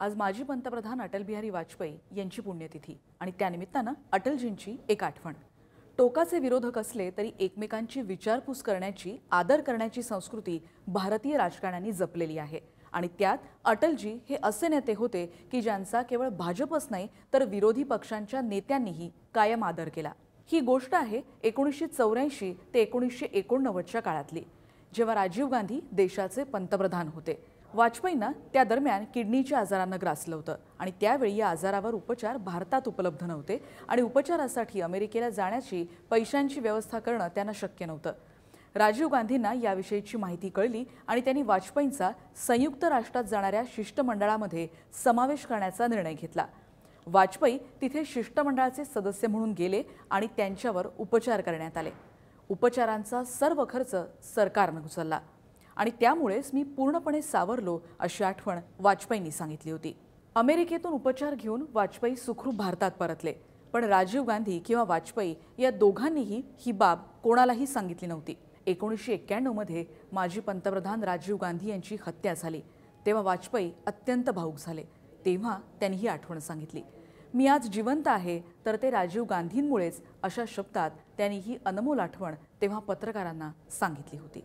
आज माजी पंतप्रधान अटल बिहारी वाजपेयी यांची पुण्यतिथी आणि त्यानिमित्तानं अटलजींची एक आठवण। टोकाचे विरोधक असले तरी एकमेकांची विचारपूस करण्याची, आदर करण्याची संस्कृती भारतीय राजकारण्यांनी जपलेली आहे आणि त्यात अटलजी हे असे नेते होते की ज्यांचा केवळ भाजपच नाही तर विरोधी पक्षांच्या नेत्यांनीही कायम आदर केला। ही गोष्ट आहे 1984 ते 1989च्या काळातली, जेव्हा राजीव गांधी देशाचे पंतप्रधान होते। वाजपेयींना त्या दरम्यान किडनीच्या आजारानं ग्रासलं होतं आणि त्यावेळी या आजारावर उपचार भारतात उपलब्ध नव्हते आणि उपचारासाठी अमेरिकेला जाण्याची पैशांची व्यवस्था करणं त्यांना शक्य नव्हतं। राजीव गांधींना याविषयीची माहिती कळली आणि त्यांनी वाजपेयींचा संयुक्त राष्ट्रात जाणाऱ्या शिष्टमंडळामध्ये समावेश करण्याचा निर्णय घेतला। वाजपेयी तिथे शिष्टमंडळाचे सदस्य म्हणून गेले आणि त्यांच्यावर उपचार करण्यात आले। उपचारांचा सर्व खर्च सरकारने उचलला आणि त्यामुळेच मी पूर्णपणे सावरलो अशी आठवण वाजपेयींनी सांगितली होती। अमेरिकेतून उपचार घेऊन वाजपेयी सुखरूप भारतात परतले, पण राजीव गांधी किंवा वाजपेयी या दोघांनीही ही बाब कोणालाही सांगितली नव्हती। 1991 मध्ये माजी पंतप्रधान राजीव गांधी यांची हत्या झाली तेव्हा वाजपेयी अत्यंत भावुक झाले। तेव्हा त्यांनी ही आठवण सांगितली। मी आज जिवंत आहे तर ते राजीव गांधींमुळेच, अशा शब्दात त्यांनी ही अनमोल आठवण तेव्हा पत्रकारांना सांगितली होती।